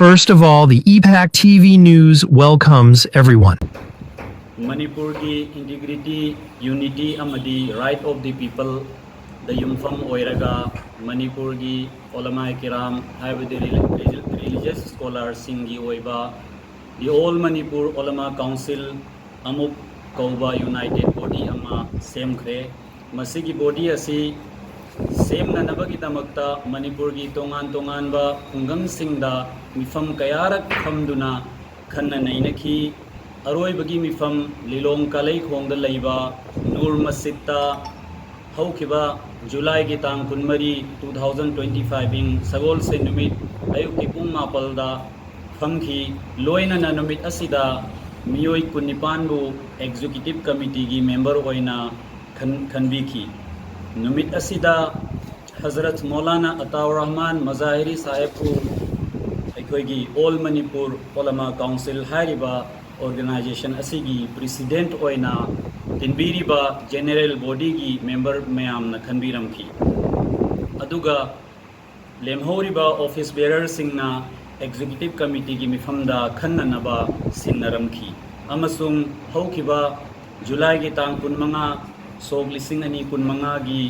First of all, the EPAC TV News welcomes everyone. Manipur ki integrity, unity amadi right of the people the yumfam oiraga Manipur ki ulama kiram habadi religious scholars singi oiba the all Manipur ulama council amuk kauba united body ama semkhre masigi body asi semna nabagi damakta Manipur ki tongan ba khungang singda mifam kayarak khamduna khanna nainaki aroi bagi mifam lilong kalai khongda leiba nur masjidta haukiba July ki tang kunmari 2025 ing sagol se numit ayuk ki pung mapal da famki loina na numit asida miyoi kunipan bu executive committee gi member oina khanbiki numit asida Hazrat Maulana Ataur Rahman Mazahiri Sahib ku aikoigi All Manipur Ulama Council hariba organization asigi president oina tinbiriba general body gi member mayam na khanbiram ki aduga lemhoriba office bearer singna executive committee gi mifamda khannanaba sinnaram ki amasung haukiba July gi tang kunmanga sog lising ani kunmanga gi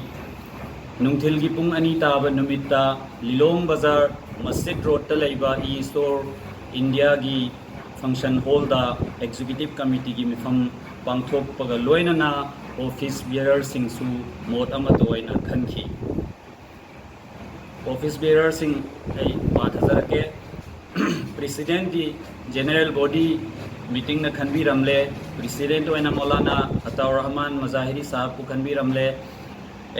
nungthil gi pung ani taba numitta Lilong Bazar Masjid Road ta leiba e-store India gi function hall da executive committee gi mifam pangthok paga loina na office bearer sing su mot ama toina khanki office bearer sing ai 5000 ke president di general body meeting na khanbi ramle president oina Maulana Ataur Rahman Mazahiri sahab ku khanbi ramle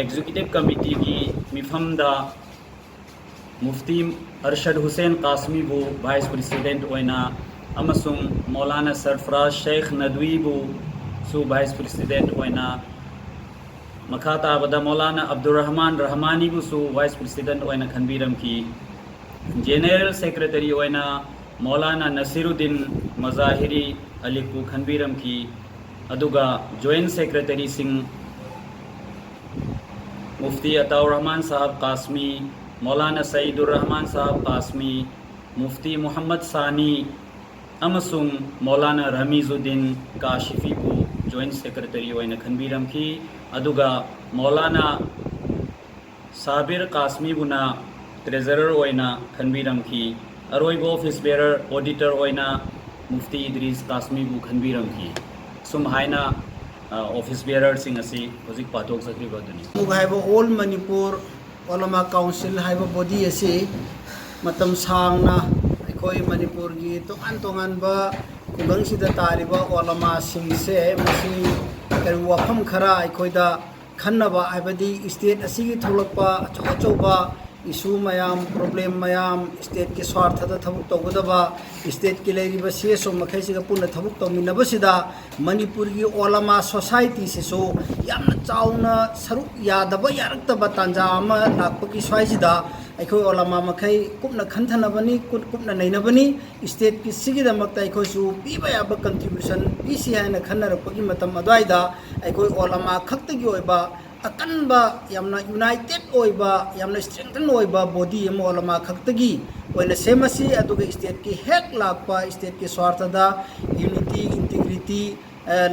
executive committee ki mifam da Mufti Arshad Hussain Qasmi bu vice president oina amasung Maulana Sarfraz Sheikh Nadwi bu su vice president oina makhata bada Maulana Abdul Rahman Rahmani bu su vice president oina khanbiram ki general secretary oina Maulana Nasiruddin Mazahiri Ali ku khanbiram ki aduga joint secretary sing Mufti Ataur Rahman Sahab Qasmi Maulana Saidur Rahman Sahab Qasmi Mufti Muhammad Sani amasung Maulana Ramizuddin Kashifi ku joint secretary oina khanbiram ki aduga Maulana Sabir Qasmi buna treasurer oina khanbiram ki aroibo office bearer auditor oina Mufti Idris Qasmi bu khanbiram ki sum haina office bearer sing asi hojik patok sakri baduni mugaibo All Manipur Ulama Council haiba body asi matam sangna akhoi Manipur gi tongan ba kugang sida taliba ulama sing se masi kari wafam khara akhoi da khannaba haibadi state asigi tholakpa chochoba issue mayam problem mayam state ki swartha da thabuk tawgadaba state ki leiriba CSO makhai siga punna thabuk tawminaba sida Manipur gi ulama society se so yamna chauna saruk yadaba yaraktaba tanja ama lakpaki swaisida akhoi ulama makhai kupna khanthanabani kupna nainabani state ki sigi da makta akhoi su piba yaba contribution pc haina khannarakpagi matam adwaida akhoi ulama khaktagi oiba akanba yamna united oiba yamna strengthen oiba body emo ulama khaktagi oina semasi aduga state ki hek lakpa state ki swartha da unity integrity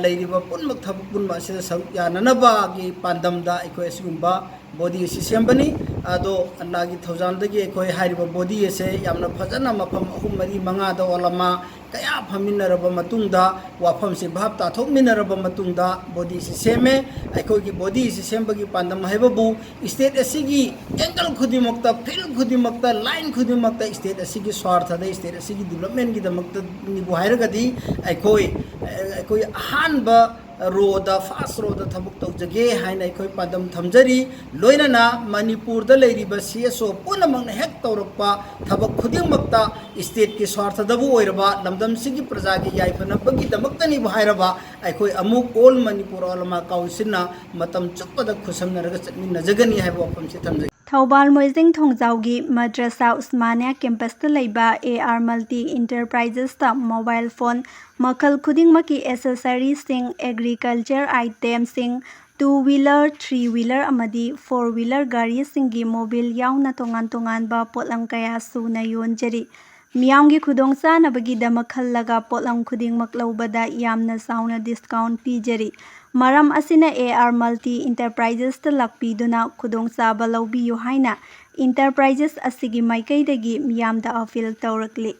leiriba punmak thabuk punma sida saruk yananaba gi pandamda akhoi asigumba body sembani ado Allah gi thawjandagi akhoi hairiba body ase yamna phajana mafam ahum mari manga da ulama kaya phaminaraba matungda wafam se bhab ta thokminaraba matungda body seme akhoi gi body sembagi pandam haibabu state asigi angle khudimokta field khudimokta line khudimokta state asigi swartha da state asigi development gi damakta ni bu hairagadi akhoi hanba roda fast roda thabuk tawjage haina akhoi padam thamjari loinana Manipur da leiriba CSO punamangna hek tawrakpa thabak khudingmakta state ki swartha dabu oiraba lamdam sigi praja gi yaifana bagi damaktani bhairaba akhoi amuk All Manipur Ulama Council na matam chuppada khusamnaraga chatminna jagani haiba wafam se thamjage Thawbal Moizing Thongzaugi Madrasa Usmania Campus ta leiba AR Multi Enterprises ta mobile phone makhal khuding maki accessories sing agriculture items sing 2-wheeler 3-wheeler amadi 4-wheeler gari singi mobile yauna tongan ba potlam kaya su na yonjari मियामगी खुदोंचानबगीदमक खल्लगा पोटलम खुदिंगमक लौबदा यामना चाउना discount पीजरी मरम असिना AR मल्टी इंटरप्राइजेस ता लाक्पीदुना खुदोंचाबा लौबियु हाइना इंटरप्राइजेस असिगी माइकैदगी मियामदा अपील तौरकली।